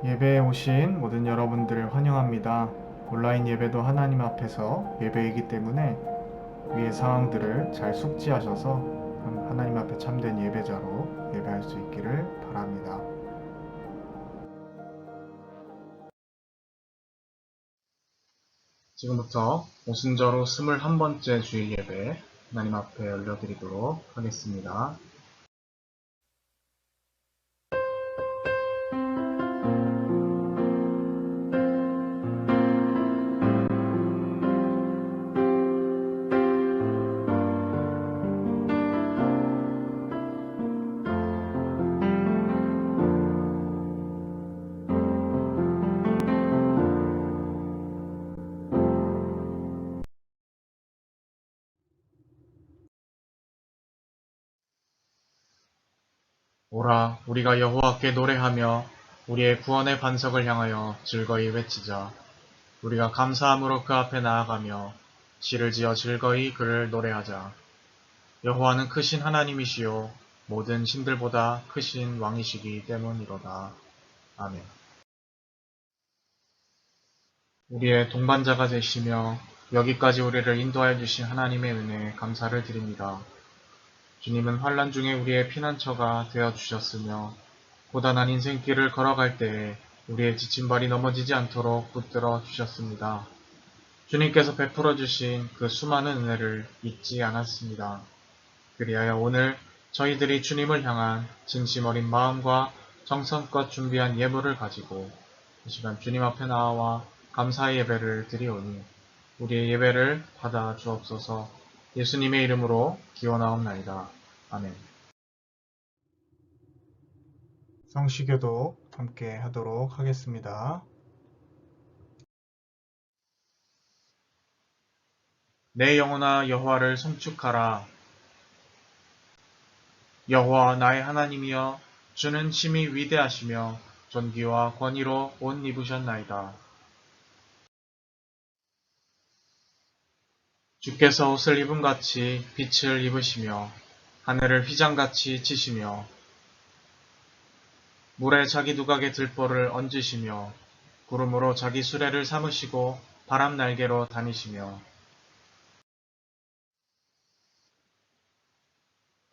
예배에 오신 모든 여러분들을 환영합니다. 온라인 예배도 하나님 앞에서 예배이기 때문에 위의 상황들을 잘 숙지하셔서 하나님 앞에 참된 예배자로 예배할 수 있기를 바랍니다. 지금부터 오순절후 21번째 주일 예배 하나님 앞에 올려드리도록 하겠습니다. 오라, 우리가 여호와께 노래하며 우리의 구원의 반석을 향하여 즐거이 외치자. 우리가 감사함으로 그 앞에 나아가며 시를 지어 즐거이 그를 노래하자. 여호와는 크신 하나님이시요 모든 신들보다 크신 왕이시기 때문이로다. 아멘. 우리의 동반자가 되시며 여기까지 우리를 인도하여 주신 하나님의 은혜에 감사를 드립니다. 주님은 환난 중에 우리의 피난처가 되어 주셨으며 고단한 인생길을 걸어갈 때에 우리의 지친 발이 넘어지지 않도록 붙들어 주셨습니다. 주님께서 베풀어 주신 그 수많은 은혜를 잊지 않았습니다. 그리하여 오늘 저희들이 주님을 향한 진심 어린 마음과 정성껏 준비한 예물을 가지고 이 시간 주님 앞에 나와 감사의 예배를 드리오니 우리의 예배를 받아 주옵소서. 예수님의 이름으로 기원하옵나이다. 아멘. 성시교도 함께 하도록 하겠습니다. 내 영혼아 여호와를 송축하라. 여호와 나의 하나님이여 주는 심히 위대하시며 존귀와 권위로 옷 입으셨나이다. 주께서 옷을 입음같이 빛을 입으시며 하늘을 휘장같이 치시며 물에 자기 두각의 들보를 얹으시며 구름으로 자기 수레를 삼으시고 바람 날개로 다니시며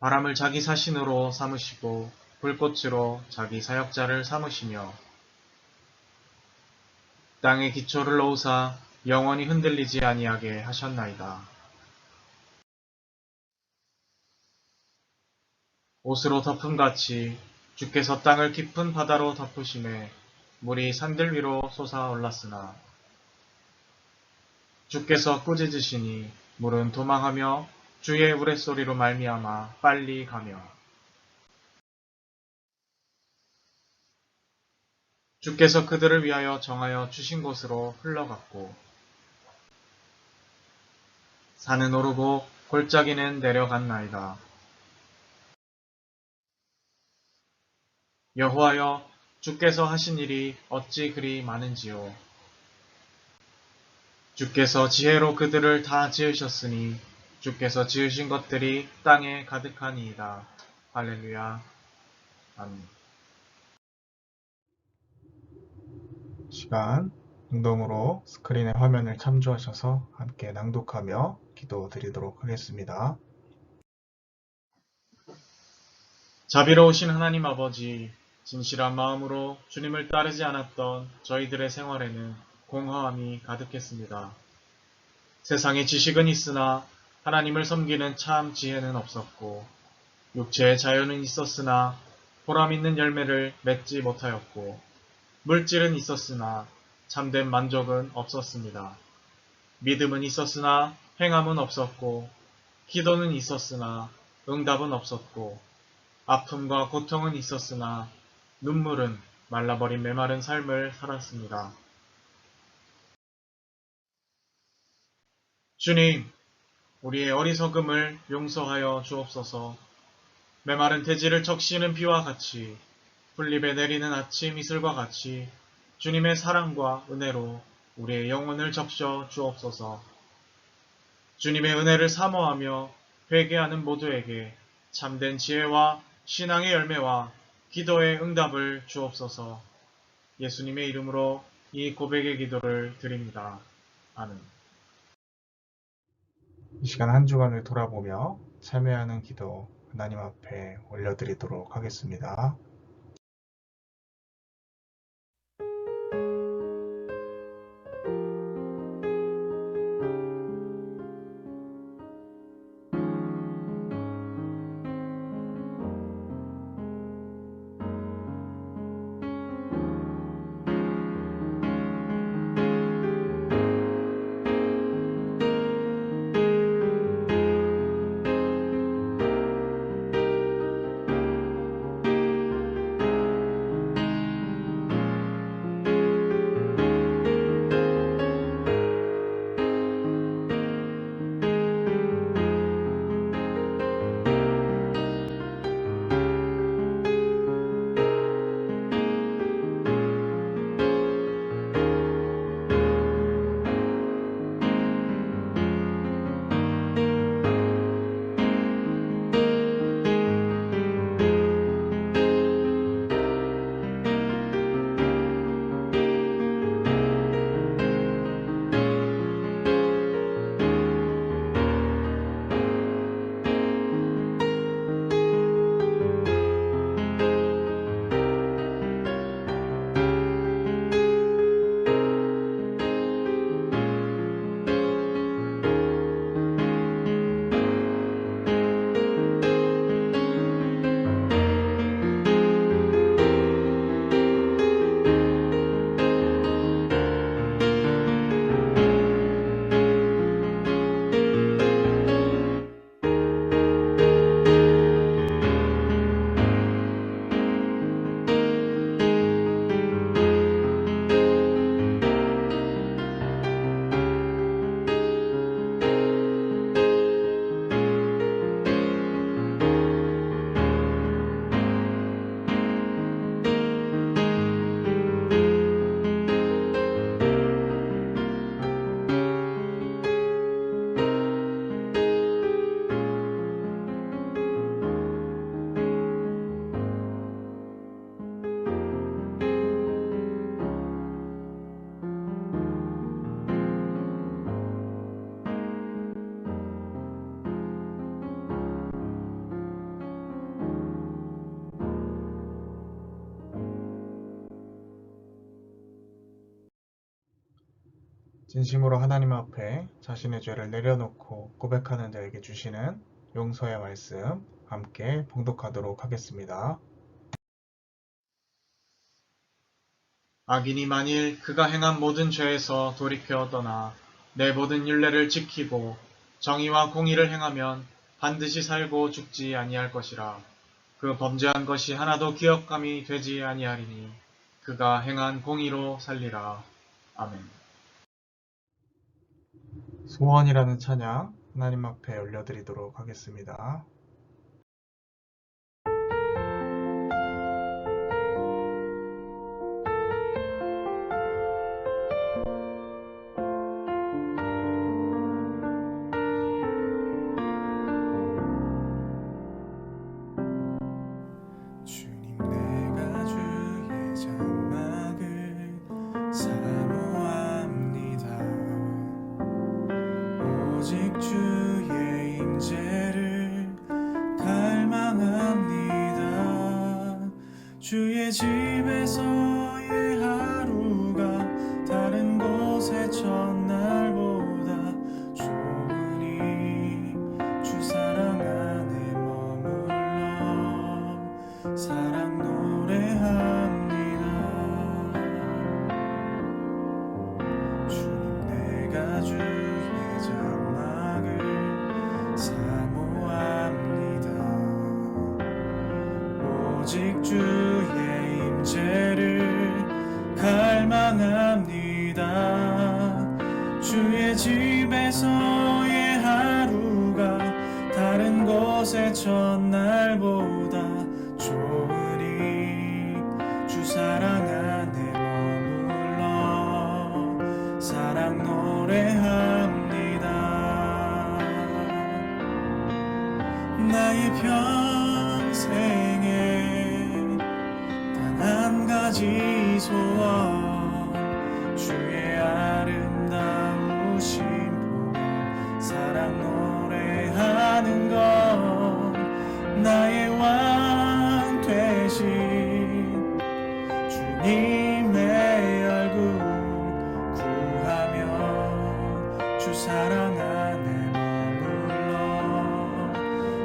바람을 자기 사신으로 삼으시고 불꽃으로 자기 사역자를 삼으시며 땅의 기초를 놓으사 영원히 흔들리지 아니하게 하셨나이다. 옷으로 덮음같이 주께서 땅을 깊은 바다로 덮으심에 물이 산들 위로 솟아올랐으나 주께서 꾸짖으시니 물은 도망하며 주의 우레소리로 말미암아 빨리 가며 주께서 그들을 위하여 정하여 주신 곳으로 흘러갔고 산은 오르고 골짜기는 내려갔나이다. 여호와여 주께서 하신 일이 어찌 그리 많은지요. 주께서 지혜로 그들을 다 지으셨으니 주께서 지으신 것들이 땅에 가득하니이다. 할렐루야. 아멘. 시간 운동으로 스크린의 화면을 참조하셔서 함께 낭독하며 기도 드리도록 하겠습니다. 자비로우신 하나님 아버지, 진실한 마음으로 주님을 따르지 않았던 저희들의 생활에는 공허함이 가득했습니다. 세상에 지식은 있으나 하나님을 섬기는 참 지혜는 없었고 육체의 자유는 있었으나 보람 있는 열매를 맺지 못하였고 물질은 있었으나 참된 만족은 없었습니다. 믿음은 있었으나 행함은 없었고 기도는 있었으나 응답은 없었고 아픔과 고통은 있었으나 눈물은 말라버린 메마른 삶을 살았습니다. 주님, 우리의 어리석음을 용서하여 주옵소서. 메마른 대지를 적시는 비와 같이 풀잎에 내리는 아침 이슬과 같이 주님의 사랑과 은혜로 우리의 영혼을 적셔 주옵소서. 주님의 은혜를 사모하며 회개하는 모두에게 참된 지혜와 신앙의 열매와 기도의 응답을 주옵소서. 예수님의 이름으로 이 고백의 기도를 드립니다. 아멘. 이 시간 한 주간을 돌아보며 참여하는 기도 하나님 앞에 올려드리도록 하겠습니다. 진심으로 하나님 앞에 자신의 죄를 내려놓고 고백하는 자에게 주시는 용서의 말씀 함께 봉독하도록 하겠습니다. 악인이 만일 그가 행한 모든 죄에서 돌이켜 떠나 내 모든 율례를 지키고 정의와 공의를 행하면 반드시 살고 죽지 아니할 것이라. 그 범죄한 것이 하나도 기억감이 되지 아니하리니 그가 행한 공의로 살리라. 아멘. 소원이라는 찬양 하나님 앞에 올려드리도록 하겠습니다. 주님 내가 주의 장막을 사모합니다. 오직 주의 임재를 갈망합니다. 주의 집에서의 하루가 다른 곳의 첫날보다 좋으니 주 사랑 안에 머물러 사랑 노래합니다. 주님 내가 주의 장막을 사모합니다. 오직 주의 임재를 갈망합니다. 주의 집에서의 하루가 다른 곳의 첫날보다 좋으니 주 사랑 안에 머물러 사랑 노래합니다. 나의 평생에 단 한 가지 소원 주의 아름다우심 보며 사랑 노래하는 것 나의 왕 되신 주님의 얼굴 구하며 주 사랑 안에 머물러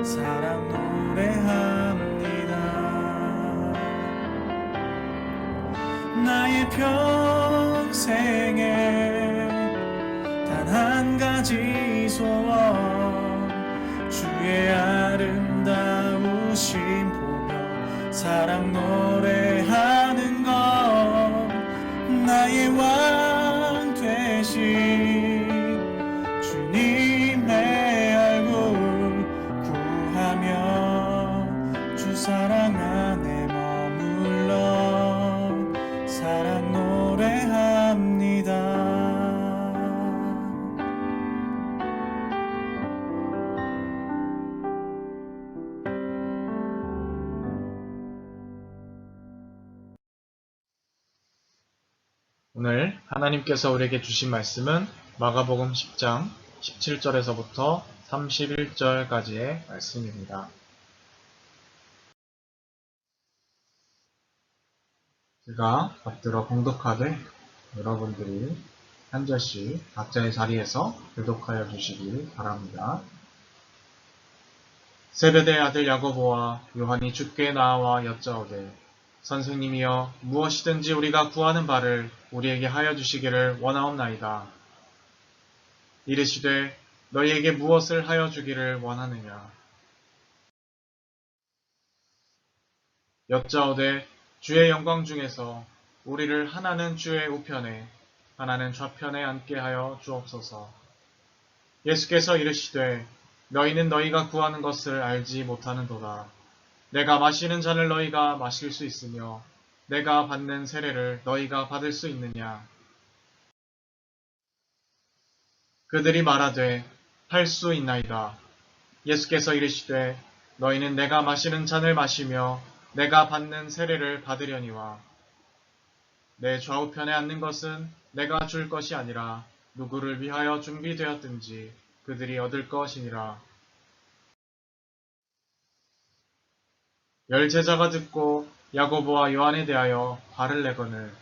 사랑 노래합니다. 나의 평생에 단 한 가지 소원 주의 아름다우심 보며 사랑 노래하는 것 나의 왕 되신 주님의 얼굴 구하며 주 사랑 안에 머물러 사랑 노래합니다. 오늘 하나님께서 우리에게 주신 말씀은 마가복음 10장 17절에서부터 31절까지의 말씀입니다. 제가 엎드려 봉독하되 여러분들이 한 절씩 각자의 자리에서 교독하여 주시길 바랍니다. 세베대의 아들 야고보와 요한이 주께 나와 여짜오되 선생님이여 무엇이든지 우리가 구하는 바를 우리에게 하여 주시기를 원하옵나이다. 이르시되 너희에게 무엇을 하여 주기를 원하느냐. 여짜오되 주의 영광 중에서 우리를 하나는 주의 우편에 하나는 좌편에 앉게 하여 주옵소서. 예수께서 이르시되 너희는 너희가 구하는 것을 알지 못하는도다. 내가 마시는 잔을 너희가 마실 수 있으며 내가 받는 세례를 너희가 받을 수 있느냐. 그들이 말하되 할 수 있나이다. 예수께서 이르시되 너희는 내가 마시는 잔을 마시며 내가 받는 세례를 받으려니와 내 좌우편에 앉는 것은 내가 줄 것이 아니라 누구를 위하여 준비되었든지 그들이 얻을 것이니라. 열 제자가 듣고 야고보와 요한에 대하여 화를 내거늘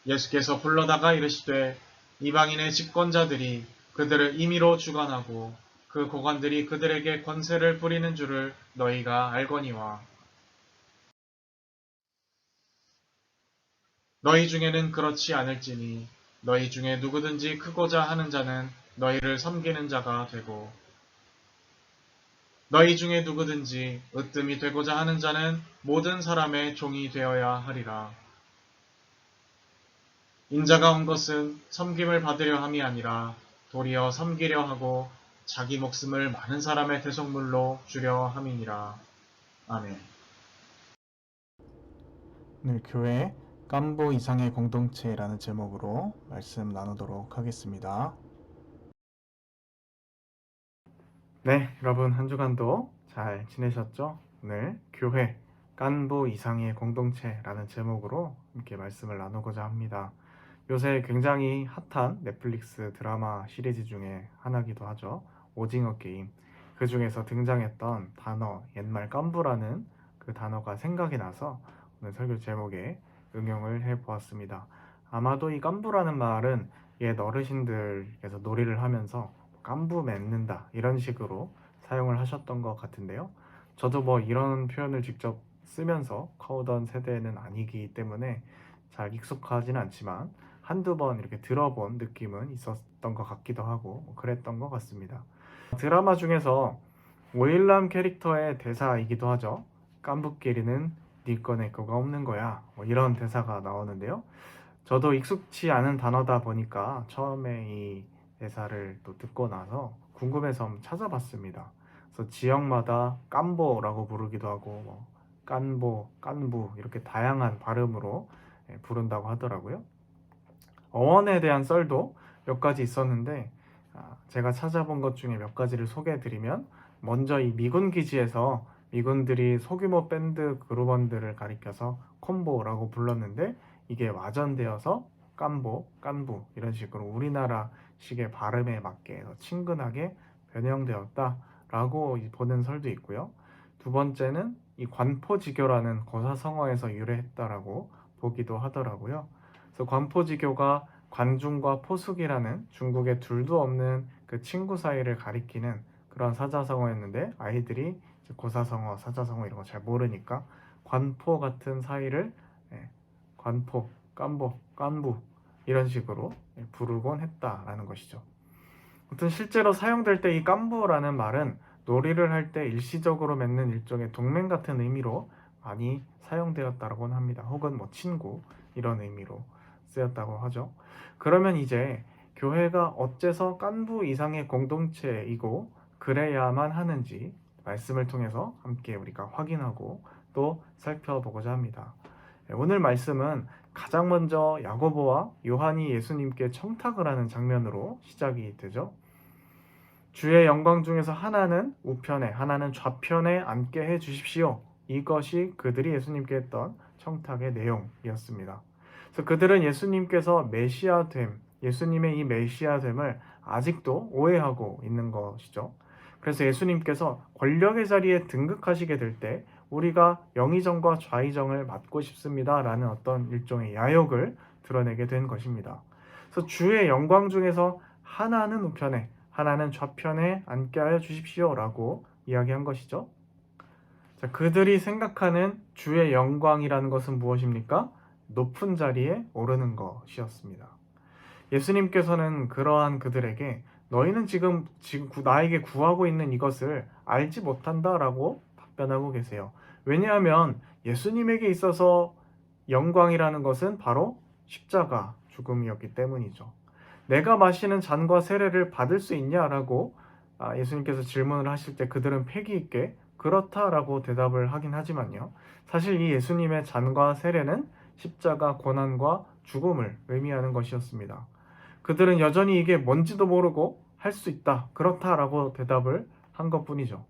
예수께서 불러다가 이르시되 이방인의 집권자들이 그들을 임의로 주관하고 그 고관들이 그들에게 권세를 부리는 줄을 너희가 알거니와 너희 중에는 그렇지 않을지니 너희 중에 누구든지 크고자 하는 자는 너희를 섬기는 자가 되고 너희 중에 누구든지 으뜸이 되고자 하는 자는 모든 사람의 종이 되어야 하리라. 인자가 온 것은 섬김을 받으려 함이 아니라 도리어 섬기려 하고 자기 목숨을 많은 사람의 대속물로 주려 함이니라. 아멘. 오늘 교회 깐부 이상의 공동체라는 제목으로 말씀 나누도록 하겠습니다. 네, 여러분 한 주간도 잘 지내셨죠? 오늘 교회 깐부 이상의 공동체라는 제목으로 이렇게 말씀을 나누고자 합니다. 요새 굉장히 핫한 넷플릭스 드라마 시리즈 중에 하나기도 하죠. 오징어 게임. 그 중에서 등장했던 단어, 옛말 깐부라는 그 단어가 생각이 나서 오늘 설교 제목에 응용을 해보았습니다. 아마도 이 깐부라는 말은 옛 어르신들께서 놀이를 하면서 깐부 맺는다 이런 식으로 사용을 하셨던 것 같은데요. 저도 뭐 이런 표현을 직접 쓰면서 커오던 세대는 아니기 때문에 잘 익숙하진 않지만 한두 번 이렇게 들어본 느낌은 있었던 것 같기도 하고 뭐 그랬던 것 같습니다. 드라마 중에서 오일남 캐릭터의 대사이기도 하죠. 깐부끼리는 네 거 내 거가 없는 거야. 뭐 이런 대사가 나오는데요. 저도 익숙치 않은 단어다 보니까 처음에 이 대사를 또 듣고 나서 궁금해서 한번 찾아봤습니다. 그래서 지역마다 깐보라고 부르기도 하고 뭐 깐보, 깐부 이렇게 다양한 발음으로 부른다고 하더라고요. 어원에 대한 썰도 몇 가지 있었는데 제가 찾아본 것 중에 몇 가지를 소개해드리면 먼저 이 미군 기지에서 미군들이 소규모 밴드 그룹원들을 가리켜서 콤보라고 불렀는데 이게 와전되어서 깐보, 깐부 이런 식으로 우리나라식의 발음에 맞게 더 친근하게 변형되었다라고 보는 설도 있고요. 두 번째는 이 관포지교라는 고사성어에서 유래했다라고 보기도 하더라고요. 그래서 관포지교가 관중과 포숙이라는 중국에 둘도 없는 그 친구 사이를 가리키는 그런 사자성어였는데 아이들이 이제 고사성어, 사자성어 이런 거 잘 모르니까 관포 같은 사이를 관포, 깐보, 깐부 이런 식으로 부르곤 했다라는 것이죠. 아무튼 실제로 사용될 때 이 깐부라는 말은 놀이를 할 때 일시적으로 맺는 일종의 동맹 같은 의미로 많이 사용되었다고는 합니다. 혹은 뭐 친구 이런 의미로 쓰였다고 하죠. 그러면 이제 교회가 어째서 깐부 이상의 공동체이고 그래야만 하는지 말씀을 통해서 함께 우리가 확인하고 또 살펴보고자 합니다. 오늘 말씀은 가장 먼저 야고보와 요한이 예수님께 청탁을 하는 장면으로 시작이 되죠. 주의 영광 중에서 하나는 우편에 하나는 좌편에 앉게 해 주십시오. 이것이 그들이 예수님께 했던 청탁의 내용이었습니다. 그래서 그들은 예수님께서 메시아됨, 예수님의 이 메시아됨을 아직도 오해하고 있는 것이죠. 그래서 예수님께서 권력의 자리에 등극하시게 될 때 우리가 영의정과 좌의정을 맡고 싶습니다 라는 어떤 일종의 야욕을 드러내게 된 것입니다. 그래서 주의 영광 중에서 하나는 우편에 하나는 좌편에 앉게 하여 주십시오 라고 이야기한 것이죠. 자, 그들이 생각하는 주의 영광이라는 것은 무엇입니까? 높은 자리에 오르는 것이었습니다. 예수님께서는 그러한 그들에게 너희는 지금 나에게 구하고 있는 이것을 알지 못한다라고 답변하고 계세요. 왜냐하면 예수님에게 있어서 영광이라는 것은 바로 십자가 죽음이었기 때문이죠. 내가 마시는 잔과 세례를 받을 수 있냐라고 예수님께서 질문을 하실 때 그들은 패기 있게 그렇다라고 대답을 하긴 하지만요. 사실 이 예수님의 잔과 세례는 십자가 고난과 죽음을 의미하는 것이었습니다. 그들은 여전히 이게 뭔지도 모르고 할 수 있다, 그렇다라고 대답을 한 것뿐이죠.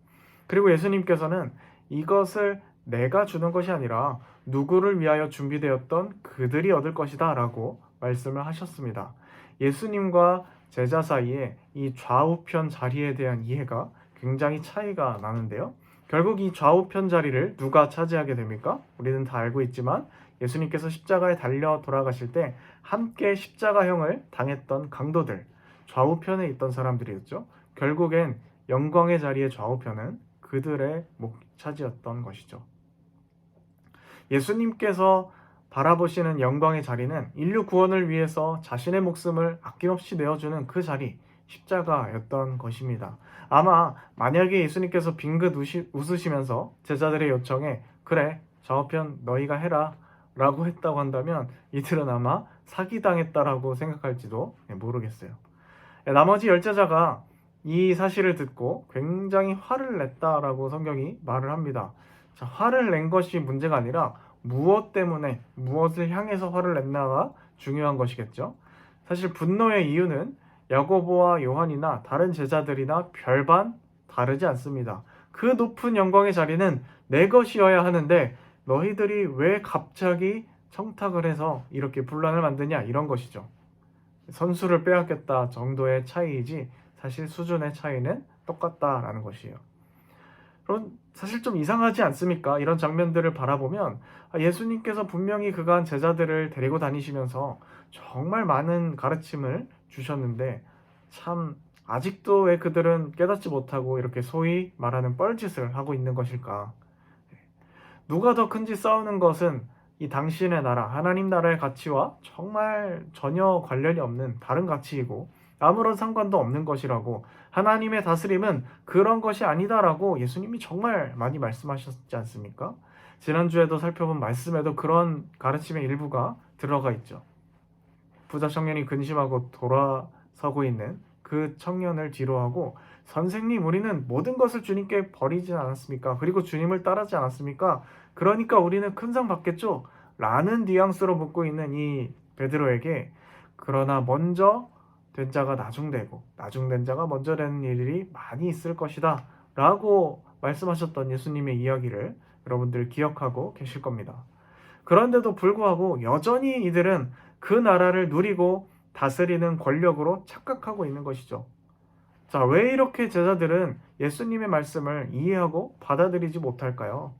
그리고 예수님께서는 이것을 내가 주는 것이 아니라 누구를 위하여 준비되었던 그들이 얻을 것이다 라고 말씀을 하셨습니다. 예수님과 제자 사이에 이 좌우편 자리에 대한 이해가 굉장히 차이가 나는데요. 결국 이 좌우편 자리를 누가 차지하게 됩니까? 우리는 다 알고 있지만 예수님께서 십자가에 달려 돌아가실 때 함께 십자가형을 당했던 강도들, 좌우편에 있던 사람들이었죠. 결국엔 영광의 자리의 좌우편은 그들의 차지였던 것이죠. 예수님께서 바라보시는 영광의 자리는 인류 구원을 위해서 자신의 목숨을 아낌없이 내어주는 그 자리, 십자가였던 것입니다. 아마 만약에 예수님께서 빙긋 웃으시면서 제자들의 요청에 그래, 좌우편 너희가 해라 라고 했다고 한다면 이들은 아마 사기당했다라고 생각할지도 모르겠어요. 나머지 열제자가 이 사실을 듣고 굉장히 화를 냈다라고 성경이 말을 합니다. 자, 화를 낸 것이 문제가 아니라 무엇 때문에, 무엇을 향해서 화를 냈나가 중요한 것이겠죠. 사실 분노의 이유는 야고보와 요한이나 다른 제자들이나 별반 다르지 않습니다. 그 높은 영광의 자리는 내 것이어야 하는데 너희들이 왜 갑자기 청탁을 해서 이렇게 분란을 만드냐, 이런 것이죠. 선수를 빼앗겼다 정도의 차이이지 사실 수준의 차이는 똑같다라는 것이에요. 그럼 사실 좀 이상하지 않습니까? 이런 장면들을 바라보면 예수님께서 분명히 그간 제자들을 데리고 다니시면서 정말 많은 가르침을 주셨는데 참 아직도 왜 그들은 깨닫지 못하고 이렇게 소위 말하는 뻘짓을 하고 있는 것일까? 누가 더 큰지 싸우는 것은 이 당신의 나라, 하나님 나라의 가치와 정말 전혀 관련이 없는 다른 가치이고 아무런 상관도 없는 것이라고, 하나님의 다스림은 그런 것이 아니다라고 예수님이 정말 많이 말씀하셨지 않습니까? 지난주에도 살펴본 말씀에도 그런 가르침의 일부가 들어가 있죠. 부자 청년이 근심하고 돌아서고 있는 그 청년을 뒤로하고 선생님, 우리는 모든 것을 주님께 버리지 않았습니까? 그리고 주님을 따르지 않았습니까? 그러니까 우리는 큰 상 받겠죠? 라는 뉘앙스로 묻고 있는 이 베드로에게 그러나 먼저 된 자가 나중되고 나중된 자가 먼저 되는 일들이 많이 있을 것이다 라고 말씀하셨던 예수님의 이야기를 여러분들 기억하고 계실 겁니다. 그런데도 불구하고 여전히 이들은 그 나라를 누리고 다스리는 권력으로 착각하고 있는 것이죠. 자, 왜 이렇게 제자들은 예수님의 말씀을 이해하고 받아들이지 못할까요?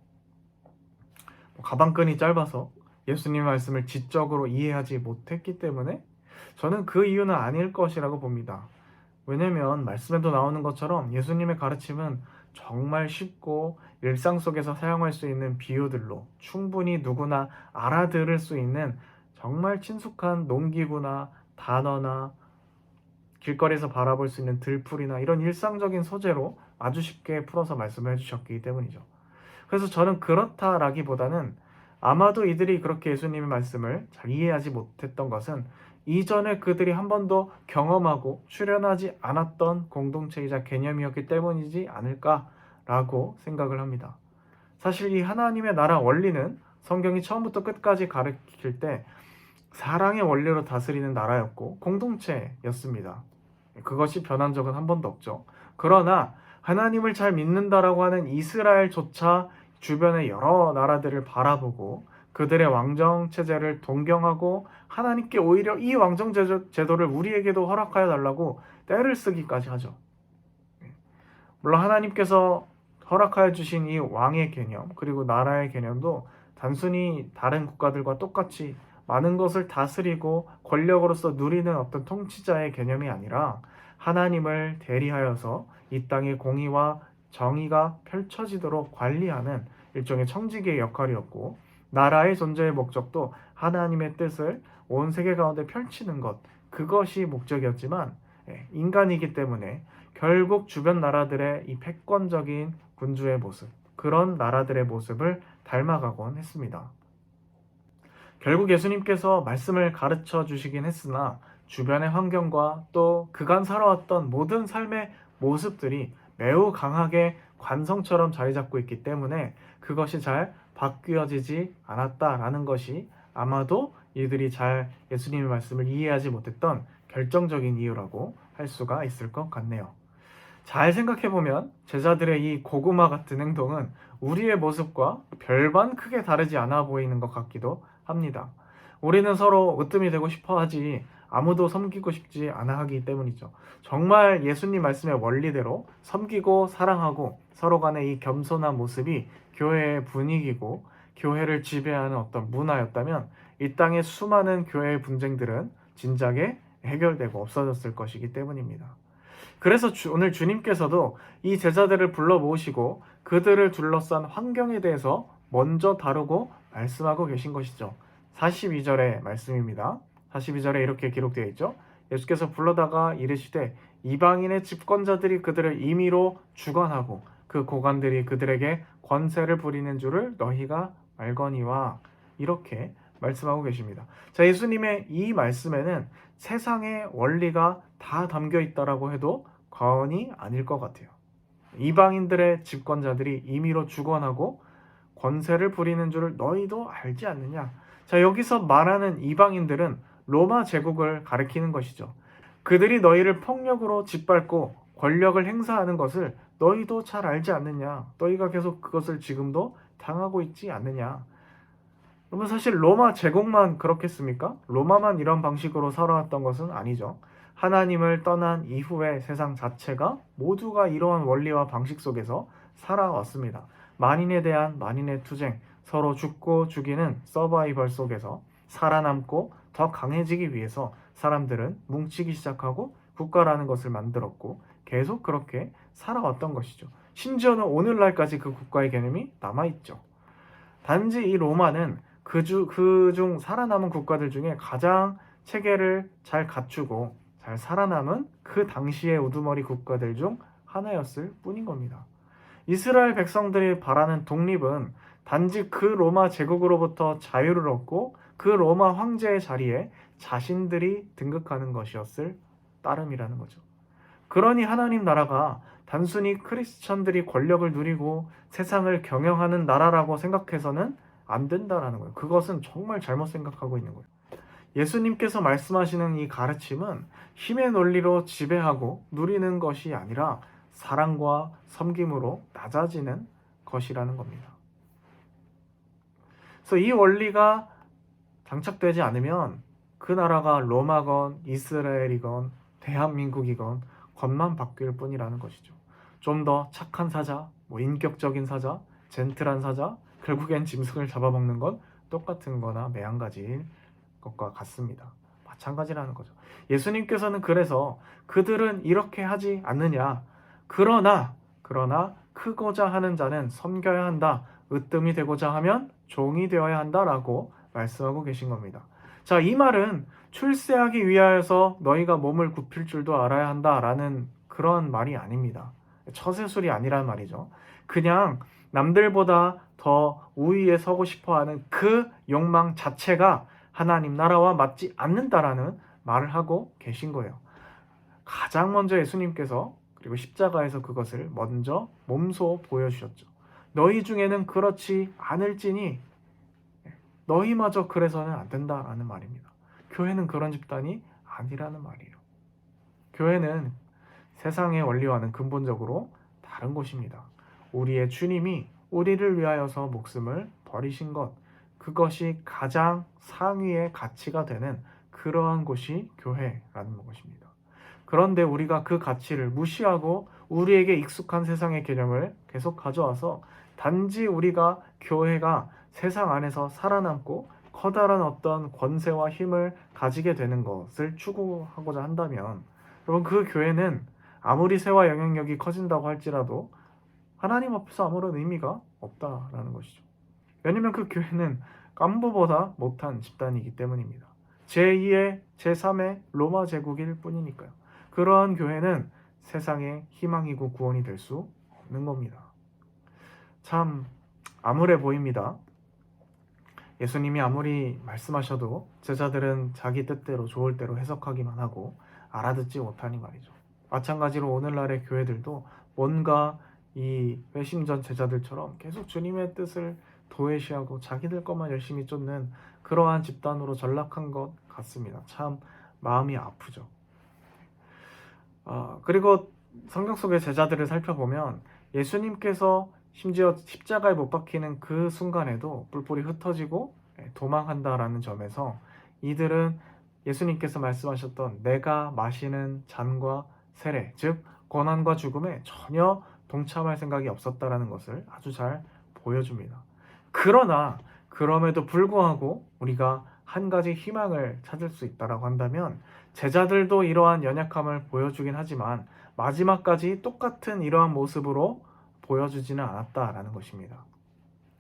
가방끈이 짧아서 예수님의 말씀을 지적으로 이해하지 못했기 때문에 저는 그 이유는 아닐 것이라고 봅니다. 왜냐면 말씀에도 나오는 것처럼 예수님의 가르침은 정말 쉽고 일상 속에서 사용할 수 있는 비유들로 충분히 누구나 알아들을 수 있는 정말 친숙한 농기구나 단어나 길거리에서 바라볼 수 있는 들풀이나 이런 일상적인 소재로 아주 쉽게 풀어서 말씀을 해주셨기 때문이죠. 그래서 저는 그렇다라기보다는 아마도 이들이 그렇게 예수님의 말씀을 잘 이해하지 못했던 것은 이전에 그들이 한 번도 경험하고 출연하지 않았던 공동체이자 개념이었기 때문이지 않을까라고 생각을 합니다. 사실 이 하나님의 나라 원리는 성경이 처음부터 끝까지 가르칠 때 사랑의 원리로 다스리는 나라였고 공동체였습니다. 그것이 변한 적은 한 번도 없죠. 그러나 하나님을 잘 믿는다라고 하는 이스라엘조차 주변의 여러 나라들을 바라보고 그들의 왕정 체제를 동경하고 하나님께 오히려 이 왕정 제도를 우리에게도 허락하여 달라고 떼를 쓰기까지 하죠. 물론 하나님께서 허락하여 주신 이 왕의 개념 그리고 나라의 개념도 단순히 다른 국가들과 똑같이 많은 것을 다스리고 권력으로서 누리는 어떤 통치자의 개념이 아니라 하나님을 대리하여서 이 땅의 공의와 정의가 펼쳐지도록 관리하는 일종의 청지기의 역할이었고 나라의 존재의 목적도 하나님의 뜻을 온 세계 가운데 펼치는 것 그것이 목적이었지만 인간이기 때문에 결국 주변 나라들의 이 패권적인 군주의 모습 그런 나라들의 모습을 닮아가곤 했습니다. 결국 예수님께서 말씀을 가르쳐 주시긴 했으나 주변의 환경과 또 그간 살아왔던 모든 삶의 모습들이 매우 강하게 관성처럼 자리 잡고 있기 때문에 그것이 잘 바뀌어지지 않았다라는 것이 아마도 이들이 잘 예수님의 말씀을 이해하지 못했던 결정적인 이유라고 할 수가 있을 것 같네요. 잘 생각해보면 제자들의 이 고구마 같은 행동은 우리의 모습과 별반 크게 다르지 않아 보이는 것 같기도 합니다. 우리는 서로 으뜸이 되고 싶어 하지 아무도 섬기고 싶지 않아 하기 때문이죠. 정말 예수님 말씀의 원리대로 섬기고 사랑하고 서로 간의 이 겸손한 모습이 교회의 분위기고 교회를 지배하는 어떤 문화였다면 이 땅의 수많은 교회의 분쟁들은 진작에 해결되고 없어졌을 것이기 때문입니다. 그래서 오늘 주님께서도 이 제자들을 불러 모으시고 그들을 둘러싼 환경에 대해서 먼저 다루고 말씀하고 계신 것이죠. 42절의 말씀입니다. 42절에 이렇게 기록되어 있죠. 예수께서 불러다가 이르시되 이방인의 집권자들이 그들을 임의로 주관하고 그 고관들이 그들에게 권세를 부리는 줄을 너희가 알거니와 이렇게 말씀하고 계십니다. 자, 예수님의 이 말씀에는 세상의 원리가 다 담겨 있다라고 해도 과언이 아닐 것 같아요. 이방인들의 집권자들이 임의로 주관하고 권세를 부리는 줄을 너희도 알지 않느냐. 자, 여기서 말하는 이방인들은 로마 제국을 가리키는 것이죠. 그들이 너희를 폭력으로 짓밟고 권력을 행사하는 것을 너희도 잘 알지 않느냐. 너희가 계속 그것을 지금도 당하고 있지 않느냐. 그러면 사실 로마 제국만 그렇겠습니까? 로마만 이런 방식으로 살아왔던 것은 아니죠. 하나님을 떠난 이후의 세상 자체가 모두가 이러한 원리와 방식 속에서 살아왔습니다. 만인에 대한 만인의 투쟁, 서로 죽고 죽이는 서바이벌 속에서 살아남고 더 강해지기 위해서 사람들은 뭉치기 시작하고 국가라는 것을 만들었고 계속 그렇게 살아왔던 것이죠. 심지어는 오늘날까지 그 국가의 개념이 남아있죠. 단지 이 로마는 그중 살아남은 국가들 중에 가장 체계를 잘 갖추고 잘 살아남은 그 당시의 우두머리 국가들 중 하나였을 뿐인 겁니다. 이스라엘 백성들이 바라는 독립은 단지 그 로마 제국으로부터 자유를 얻고 그 로마 황제의 자리에 자신들이 등극하는 것이었을 따름이라는 거죠. 그러니 하나님 나라가 단순히 크리스천들이 권력을 누리고 세상을 경영하는 나라라고 생각해서는 안 된다라는 거예요. 그것은 정말 잘못 생각하고 있는 거예요. 예수님께서 말씀하시는 이 가르침은 힘의 논리로 지배하고 누리는 것이 아니라 사랑과 섬김으로 낮아지는 것이라는 겁니다. 그래서 이 원리가 장착되지 않으면 그 나라가 로마건 이스라엘이건 대한민국이건 겉만 바뀔 뿐이라는 것이죠. 좀 더 착한 사자, 인격적인 사자, 젠틀한 사자, 결국엔 짐승을 잡아먹는 건 똑같은 거나 매한가지일 것과 같습니다. 마찬가지라는 거죠. 예수님께서는 그래서 그들은 이렇게 하지 않느냐. 그러나 크고자 하는 자는 섬겨야 한다. 으뜸이 되고자 하면 종이 되어야 한다라고 말씀하고 계신 겁니다. 자, 이 말은 출세하기 위하여서 너희가 몸을 굽힐 줄도 알아야 한다라는 그런 말이 아닙니다. 처세술이 아니란 말이죠. 그냥 남들보다 더 우위에 서고 싶어하는 그 욕망 자체가 하나님 나라와 맞지 않는다라는 말을 하고 계신 거예요. 가장 먼저 예수님께서 그리고 십자가에서 그것을 먼저 몸소 보여주셨죠. 너희 중에는 그렇지 않을지니 너희마저 그래서는 안 된다라는 말입니다. 교회는 그런 집단이 아니라는 말이에요. 교회는 세상의 원리와는 근본적으로 다른 곳입니다. 우리의 주님이 우리를 위하여서 목숨을 버리신 것, 그것이 가장 상위의 가치가 되는 그러한 곳이 교회라는 것입니다. 그런데 우리가 그 가치를 무시하고 우리에게 익숙한 세상의 개념을 계속 가져와서 단지 우리가 교회가 세상 안에서 살아남고 커다란 어떤 권세와 힘을 가지게 되는 것을 추구하고자 한다면 여러분 그 교회는 아무리 세와 영향력이 커진다고 할지라도 하나님 앞에서 아무런 의미가 없다라는 것이죠. 왜냐하면 그 교회는 깐부보다 못한 집단이기 때문입니다. 제2의 제3의 로마 제국일 뿐이니까요. 그러한 교회는 세상의 희망이고 구원이 될 수 없는 겁니다. 참 암울해 보입니다. 예수님이 아무리 말씀하셔도 제자들은 자기 뜻대로 좋을 대로 해석하기만 하고 알아듣지 못하니 말이죠. 마찬가지로 오늘날의 교회들도 뭔가 이 회심전 제자들처럼 계속 주님의 뜻을 도외시하고 자기들 것만 열심히 쫓는 그러한 집단으로 전락한 것 같습니다. 참 마음이 아프죠. 그리고 성경 속의 제자들을 살펴보면 예수님께서 심지어 십자가에 못 박히는 그 순간에도 뿔뿔이 흩어지고 도망한다라는 점에서 이들은 예수님께서 말씀하셨던 내가 마시는 잔과 세례, 즉 고난과 죽음에 전혀 동참할 생각이 없었다라는 것을 아주 잘 보여줍니다. 그러나 그럼에도 불구하고 우리가 한 가지 희망을 찾을 수 있다라고 한다면 제자들도 이러한 연약함을 보여주긴 하지만 마지막까지 똑같은 이러한 모습으로 보여주지는 않았다라는 것입니다.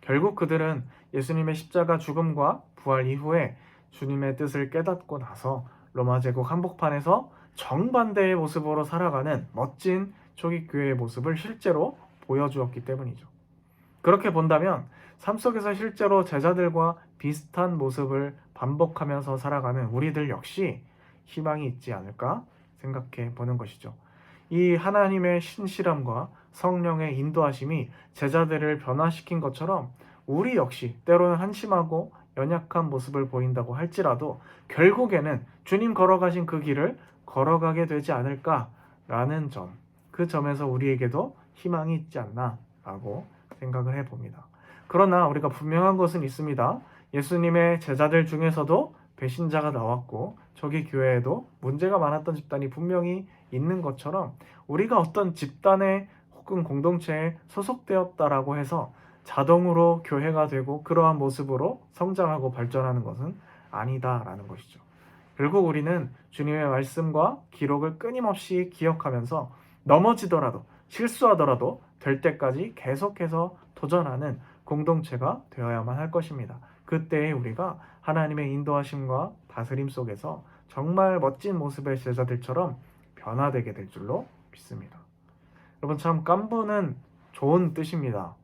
결국 그들은 예수님의 십자가 죽음과 부활 이후에 주님의 뜻을 깨닫고 나서 로마 제국 한복판에서 정반대의 모습으로 살아가는 멋진 초기교회의 모습을 실제로 보여주었기 때문이죠. 그렇게 본다면 삶 속에서 실제로 제자들과 비슷한 모습을 반복하면서 살아가는 우리들 역시 희망이 있지 않을까 생각해 보는 것이죠. 이 하나님의 신실함과 성령의 인도하심이 제자들을 변화시킨 것처럼 우리 역시 때로는 한심하고 연약한 모습을 보인다고 할지라도 결국에는 주님 걸어가신 그 길을 걸어가게 되지 않을까라는 점, 그 점에서 우리에게도 희망이 있지 않나라고 생각을 해봅니다. 그러나 우리가 분명한 것은 있습니다. 예수님의 제자들 중에서도 배신자가 나왔고 저기 교회에도 문제가 많았던 집단이 분명히 있는 것처럼 우리가 어떤 집단에 혹은 공동체에 소속되었다라고 해서 자동으로 교회가 되고 그러한 모습으로 성장하고 발전하는 것은 아니다라는 것이죠. 결국 우리는 주님의 말씀과 기록을 끊임없이 기억하면서 넘어지더라도 실수하더라도 될 때까지 계속해서 도전하는 공동체가 되어야만 할 것입니다. 그때에 우리가 하나님의 인도하심과 다스림 속에서 정말 멋진 모습의 제자들처럼 변화되게 될 줄로 믿습니다. 여러분 참 깐부는 좋은 뜻입니다.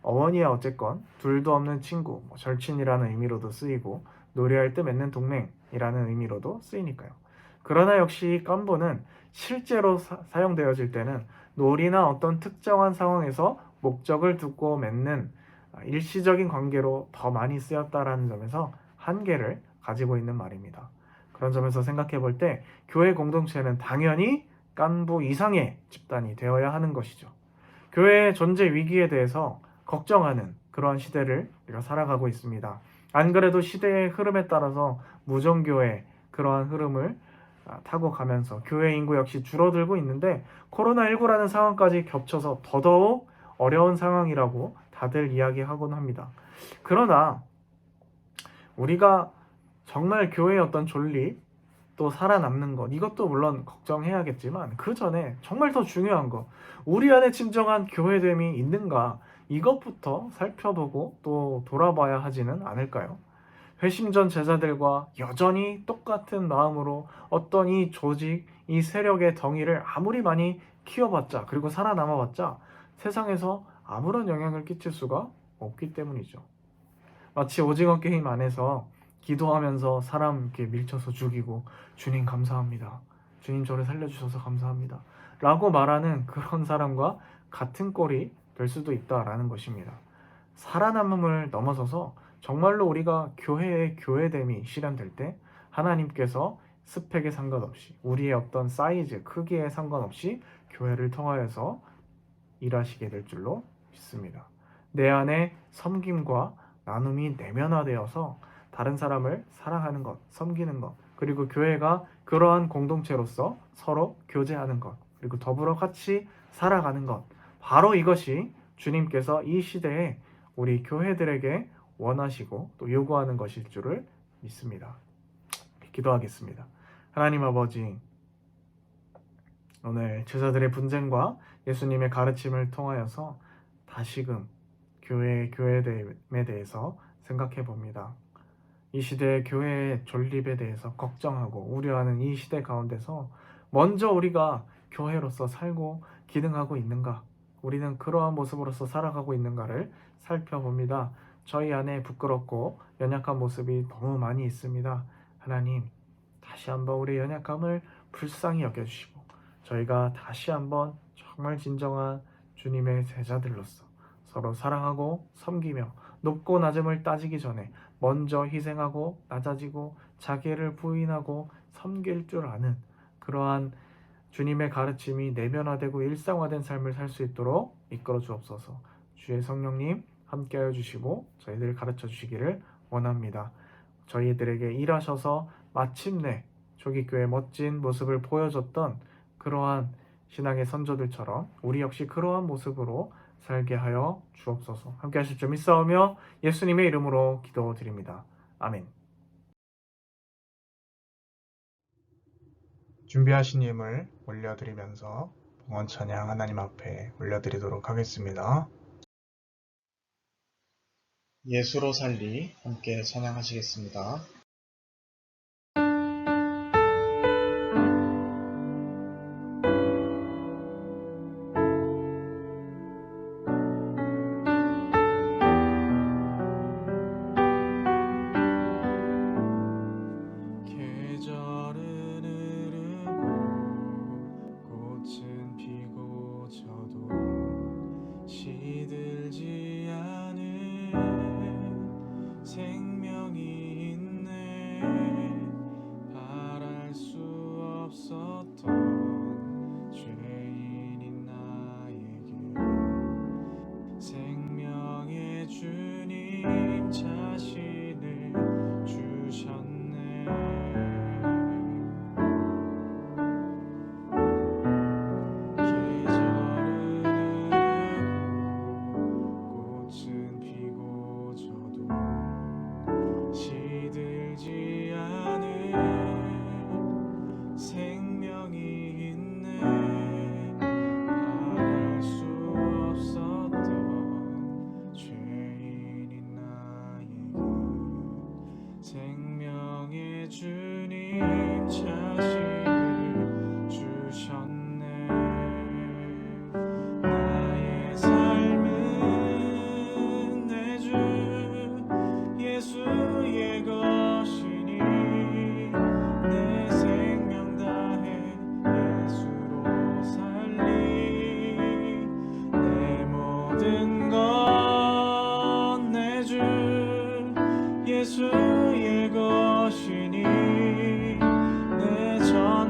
어머니야 어쨌건 둘도 없는 친구, 절친이라는 의미로도 쓰이고 노래할 때 맺는 동맹이라는 의미로도 쓰이니까요. 그러나 역시 깐부는 실제로 사용되어질 때는 놀이나 어떤 특정한 상황에서 목적을 두고 맺는 일시적인 관계로 더 많이 쓰였다라는 점에서 한계를 가지고 있는 말입니다. 그런 점에서 생각해 볼 때 교회 공동체는 당연히 깐부 이상의 집단이 되어야 하는 것이죠. 교회의 존재 위기에 대해서 걱정하는 그러한 시대를 우리가 살아가고 있습니다. 안 그래도 시대의 흐름에 따라서 무정교회 그러한 흐름을 타고 가면서 교회 인구 역시 줄어들고 있는데 코로나19라는 상황까지 겹쳐서 더더욱 어려운 상황이라고 다들 이야기하곤 합니다. 그러나 우리가 정말 교회의 어떤 존립 또 살아남는 것 이것도 물론 걱정해야겠지만 그 전에 정말 더 중요한 거 우리 안에 진정한 교회됨이 있는가 이것부터 살펴보고 또 돌아봐야 하지는 않을까요? 회심 전 제자들과 여전히 똑같은 마음으로 어떤 이 조직, 이 세력의 덩이를 아무리 많이 키워봤자 그리고 살아남아봤자 세상에서 아무런 영향을 끼칠 수가 없기 때문이죠. 마치 오징어 게임 안에서 기도하면서 사람 이렇게 밀쳐서 죽이고 주님 감사합니다. 주님 저를 살려주셔서 감사합니다. 라고 말하는 그런 사람과 같은 꼴이 될 수도 있다라는 것입니다. 살아남음을 넘어서서 정말로 우리가 교회의 교회됨이 실현될 때 하나님께서 스펙에 상관없이 우리의 어떤 사이즈, 크기에 상관없이 교회를 통하여서 일하시게 될 줄로 믿습니다. 내 안에 섬김과 나눔이 내면화되어서 다른 사람을 사랑하는 것, 섬기는 것, 그리고 교회가 그러한 공동체로서 서로 교제하는 것, 그리고 더불어 같이 살아가는 것, 바로 이것이 주님께서 이 시대에 우리 교회들에게 원하시고 또 요구하는 것일 줄을 믿습니다. 기도하겠습니다. 하나님 아버지, 오늘 제자들의 분쟁과 예수님의 가르침을 통하여서 다시금 교회의 교회됨에 대해서 생각해 봅니다. 이 시대의 교회의 존립에 대해서 걱정하고 우려하는 이 시대 가운데서 먼저 우리가 교회로서 살고 기능하고 있는가, 우리는 그러한 모습으로서 살아가고 있는가를 살펴봅니다. 저희 안에 부끄럽고 연약한 모습이 너무 많이 있습니다. 하나님, 다시 한번 우리의 연약함을 불쌍히 여겨주시고 저희가 다시 한번 정말 진정한 주님의 제자들로서 서로 사랑하고 섬기며 높고 낮음을 따지기 전에 먼저 희생하고 낮아지고 자기를 부인하고 섬길 줄 아는 그러한 주님의 가르침이 내면화되고 일상화된 삶을 살 수 있도록 이끌어 주옵소서. 주의 성령님 함께하여 주시고 저희들 가르쳐 주시기를 원합니다. 저희들에게 일하셔서 마침내 조기교회 멋진 모습을 보여줬던 그러한 신앙의 선조들처럼 우리 역시 그러한 모습으로 살게 하여 주옵소서. 함께 하실 줄 믿사오며 예수님의 이름으로 기도드립니다. 아멘. 준비하신 힘을 올려드리면서 봉헌 찬양 하나님 앞에 올려드리도록 하겠습니다. 예수로 살리 함께 찬양하시겠습니다. 계절은 흐르고 꽃은 피고 저도 시들지 않은 생명이 있네. 바랄 수 없었던 죄인인 나에게 생명의 주님 자신을 주셨네. 계절은 흐르고 꽃은 피고 저도 시들지 않은 생명이 있네. 바랄 수 없었던 죄인인 나에게 생명의 주님 자신을 주셨네. 나의 삶은 내 주 예수의 것이니 내 생명 다해 예수로 살리. 내 모든 건 내 주 예수의 것이니 내 전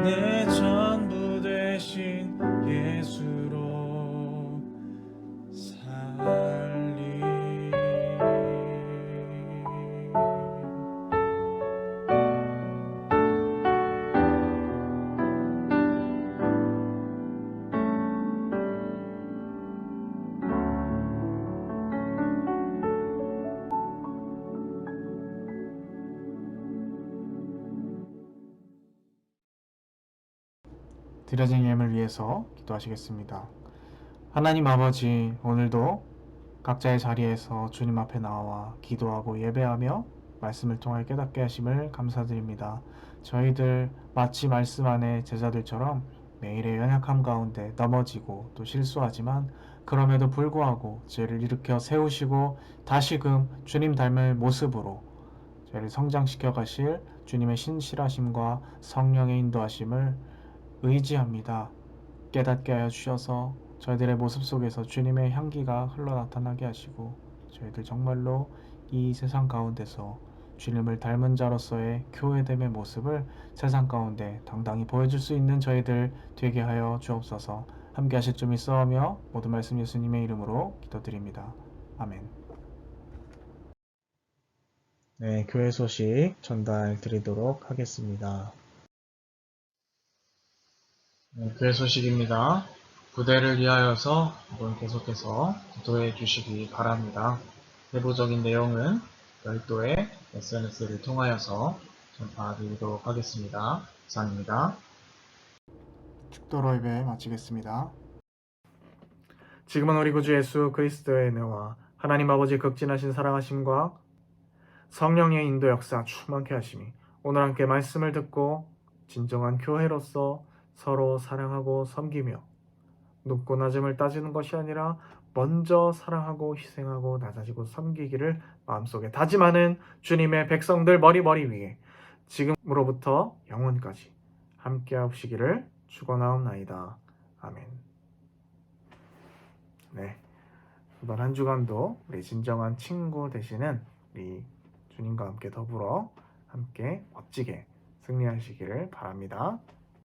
내 전부 되신 예수로 살리. 드려진 예물 위해서 기도하시겠습니다. 하나님 아버지, 오늘도 각자의 자리에서 주님 앞에 나와 기도하고 예배하며 말씀을 통해 깨닫게 하심을 감사드립니다. 저희들 마치 말씀 안에 제자들처럼 매일의 연약함 가운데 넘어지고 또 실수하지만 그럼에도 불구하고 죄를 일으켜 세우시고 다시금 주님 닮을 모습으로 저희를 성장시켜 가실 주님의 신실하심과 성령의 인도하심을 의지합니다. 깨닫게 하여 주셔서 저희들의 모습 속에서 주님의 향기가 흘러 나타나게 하시고 저희들 정말로 이 세상 가운데서 주님을 닮은 자로서의 교회됨의 모습을 세상 가운데 당당히 보여줄 수 있는 저희들 되게 하여 주옵소서. 함께 하실 줄 믿사오며 모든 말씀 예수님의 이름으로 기도드립니다. 아멘. 네, 교회 소식 전달 드리도록 하겠습니다. 네, 교회 소식입니다. 부대를 위하여서 이번 계속해서 기도해 주시기 바랍니다. 세부적인 내용은 별도의 SNS를 통하여서 전파드리도록 하겠습니다. 이상입니다. 축도로 예배 마치겠습니다. 지금은 우리 구주 예수 그리스도의 은혜와 하나님 아버지의 극진하신 사랑하심과 성령의 인도 역사 충만케 하심이 오늘 함께 말씀을 듣고 진정한 교회로서 서로 사랑하고 섬기며 높고 낮음을 따지는 것이 아니라 먼저 사랑하고 희생하고 낮아지고 섬기기를 마음속에 다짐하는 주님의 백성들 머리 위에 지금으로부터 영원까지 함께 하시기를 축원하옵나이다. 아멘. 네, 이번 한 주간도 우리 진정한 친구 되시는 우리 주님과 함께 더불어 함께 멋지게 승리하시기를 바랍니다.